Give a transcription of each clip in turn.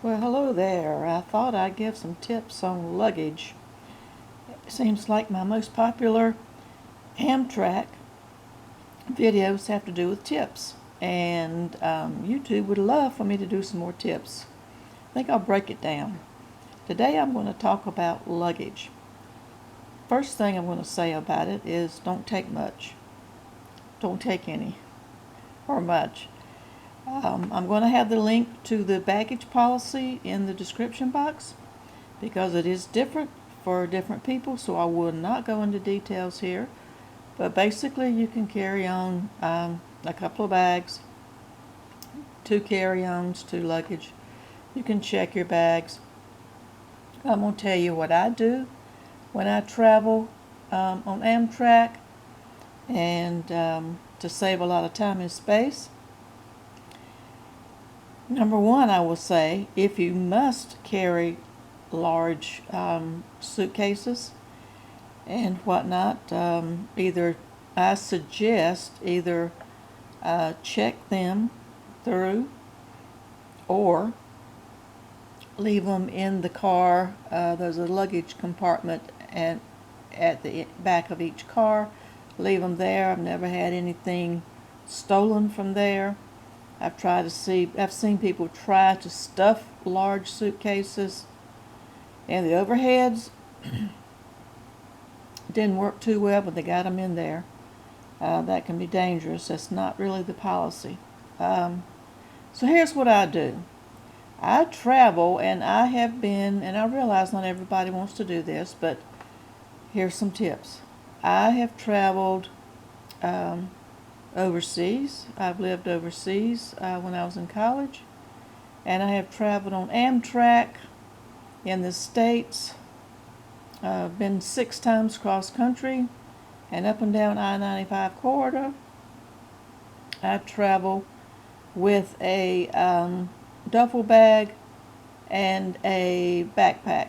Well, hello there. I thought I'd give some tips on luggage. It seems like my most popular Amtrak videos have to do with tips, and YouTube would love for me to do some more tips. I think I'll break it down. Today I'm going to talk about luggage. First thing I'm going to say about it is don't take much. Don't take any or much. I'm going to have the link to the baggage policy in the description box because it is different for different people, so I will not go into details here. But basically, you can carry on a couple of bags, 2 carry-ons, 2 luggage. You can check your bags. I'm going to tell you what I do when I travel on Amtrak, and to save a lot of time and space. Number one, I will say, if you must carry large suitcases and whatnot, I suggest either check them through or leave them in the car. There's a luggage compartment at the back of each car. Leave them there. I've never had anything stolen from there. I've seen people try to stuff large suitcases, and the overheads didn't work too well, but they got them in there. That can be dangerous. That's not really the policy. So here's what I do. I travel, and I have been, and I realize not everybody wants to do this, but here's some tips. I have traveled overseas. I've lived overseas when I was in college, and I have traveled on Amtrak in the States. I've been 6 times cross country and up and down I-95 corridor. I travel with a duffel bag and a backpack.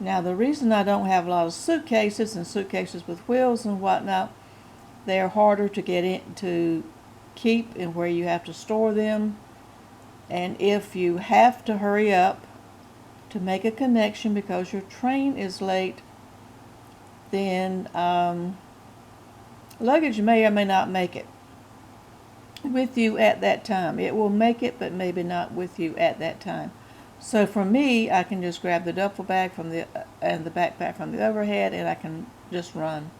Now, the reason I don't have a lot of suitcases and suitcases with wheels and whatnot, they're harder to get in to keep and where you have to store them. And if you have to hurry up to make a connection because your train is late, then luggage may or may not make it with you at that time. It will make it, but maybe not with you at that time. So for me, I can just grab the duffel bag and the backpack from the overhead, and I can just run.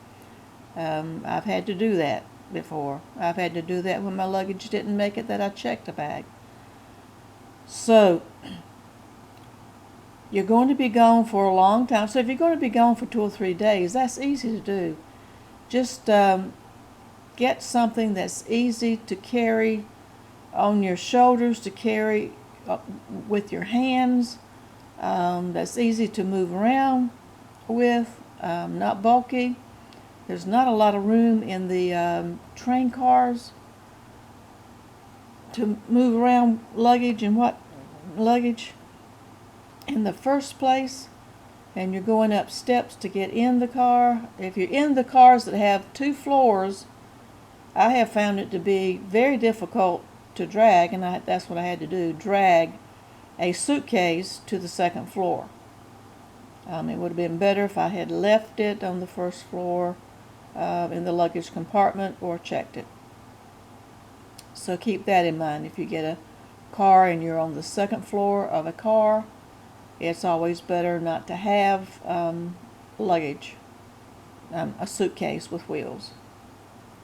I've had to do that before. I've had to do that when my luggage didn't make it, that I checked a bag. So you're going to be gone for a long time. So if you're going to be gone for 2 or 3 days, that's easy to do. Just get something that's easy to carry on your shoulders, to carry with your hands, that's easy to move around with, not bulky. There's not a lot of room in the train cars to move around luggage in the first place, and you're going up steps to get in the car. If you're in the cars that have 2 floors, I have found it to be very difficult to drag, and that's what I had to do, drag a suitcase to the 2nd floor. It would have been better if I had left it on the 1st floor in the luggage compartment or checked it. So keep that in mind. If you get a car and you're on the 2nd floor of a car, it's always better not to have luggage, a suitcase with wheels.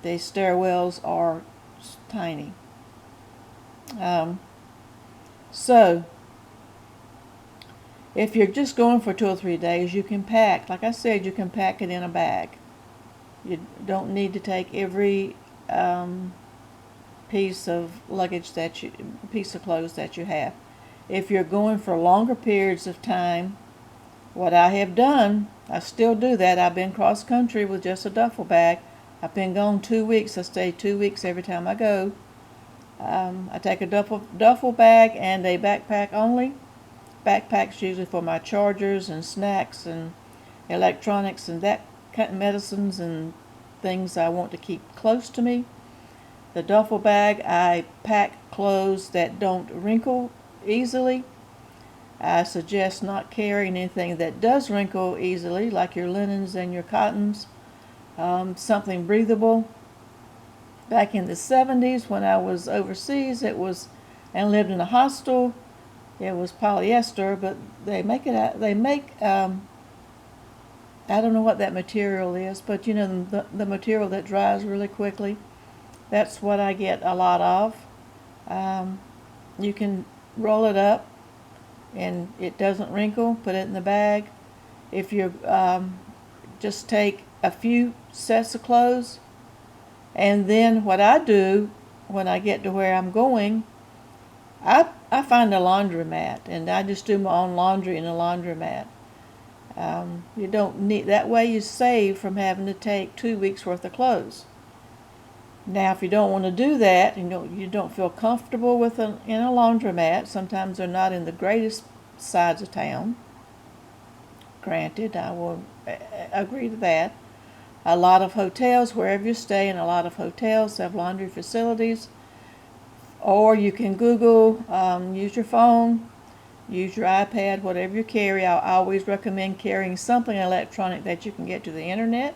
The stairwells are tiny. So if you're just going for 2 or 3 days, you can pack. Like I said, you can pack it in a bag. You don't need to take every piece of clothes that you have. If you're going for longer periods of time, what I have done, I still do that. I've been cross country with just a duffel bag. I've been gone 2 weeks. I stay 2 weeks every time I go. I take a duffel bag and a backpack only. Backpack's usually for my chargers and snacks and electronics and that kind of medicines and things I want to keep close to me. The duffel bag, I pack clothes that don't wrinkle easily. I suggest not carrying anything that does wrinkle easily, like your linens and your cottons. Something breathable. Back in the 70s, when I was overseas, it was, and lived in a hostel, it was polyester, but they make it. They make. I don't know what that material is, but you know, the material that dries really quickly. That's what I get a lot of. You can roll it up and it doesn't wrinkle. Put it in the bag. If you just take a few sets of clothes, and then what I do when I get to where I'm going, I find a laundromat and I just do my own laundry in a laundromat. You don't need, that way you save from having to take 2 weeks worth of clothes. Now, if you don't want to do that, you don't feel comfortable in a laundromat. Sometimes they're not in the greatest sides of town. Granted, I will agree to that. A lot of hotels, wherever you stay, and a lot of hotels have laundry facilities. Or you can Google, use your phone, use your iPad, whatever you carry. I always recommend carrying something electronic that you can get to the internet.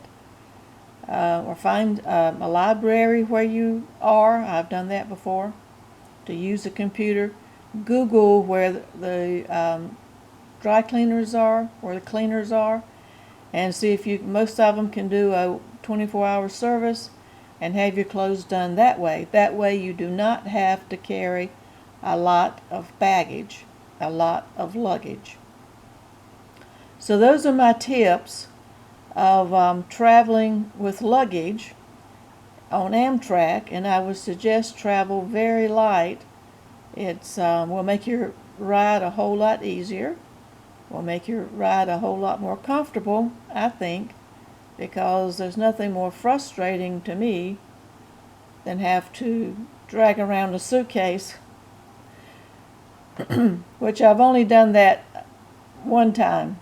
Or find a library where you are. I've done that before. To use a computer, Google where the dry cleaners are, where the cleaners are, and see if most of them can do a 24-hour service and have your clothes done that way. That way you do not have to carry a lot of baggage, a lot of luggage. So those are my tips of traveling with luggage on Amtrak, and I would suggest travel very light. It's will make your ride a whole lot easier, will make your ride a whole lot more comfortable, I think, because there's nothing more frustrating to me than have to drag around a suitcase, which I've only done that one time.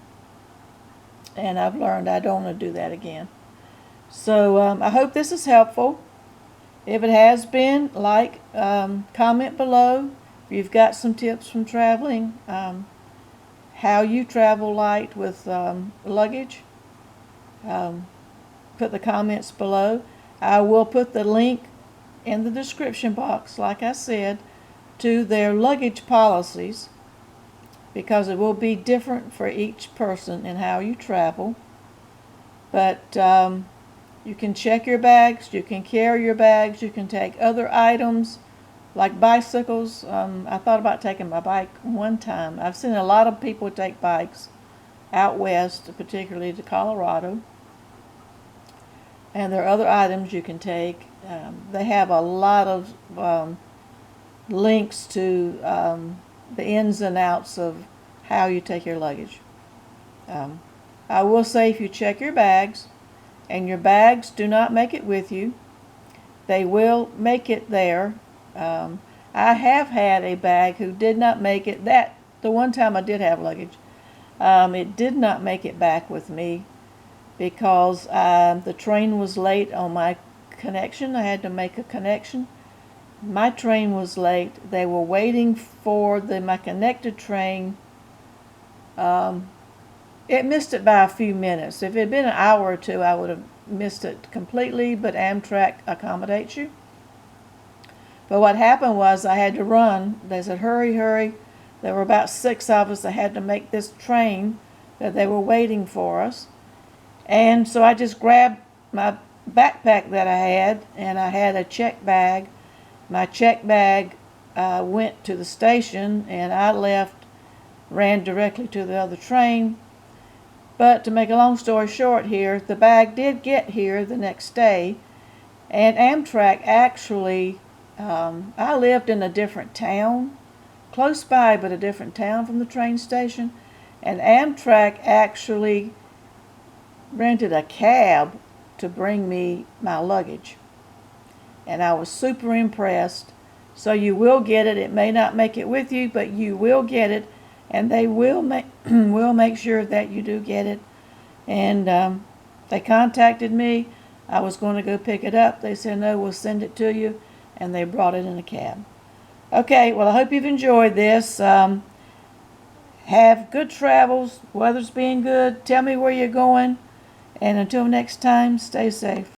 And I've learned I don't want to do that again. So I hope this is helpful. If it has been, comment below. If you've got some tips from traveling, how you travel light with luggage, put the comments below. I will put the link in the description box, like I said, to their luggage policies, because it will be different for each person in how you travel. But you can check your bags, you can carry your bags, you can take other items like bicycles. I thought about taking my bike one time. I've seen a lot of people take bikes out west, particularly to Colorado. And there are other items you can take. They have a lot of links to the ins and outs of how you take your luggage. I will say, if you check your bags and your bags do not make it with you, they will make it there. I have had a bag who did not make it. The one time I did have luggage, it did not make it back with me because the train was late on my connection. I had to make a connection. My train was late. They were waiting for my connected train. It missed it by a few minutes. If it had been an hour or two, I would have missed it completely, but Amtrak accommodates you. But what happened was I had to run. They said, hurry, hurry. There were about 6 of us that had to make this train that they were waiting for us. And so I just grabbed my backpack that I had, and I had a check bag. My check bag went to the station, and I ran directly to the other train. But to make a long story short here, the bag did get here the next day, and Amtrak actually, I lived in a different town, close by, but a different town from the train station, and Amtrak actually rented a cab to bring me my luggage. And I was super impressed. So you will get it. It may not make it with you, but you will get it, and they will make sure that you do get it. And they contacted me. I was going to go pick it up. They said, no, we'll send it to you, and they brought it in a cab. Okay, well, I hope you've enjoyed this. Have good travels. Weather's being good. Tell me where you're going. And until next time, stay safe.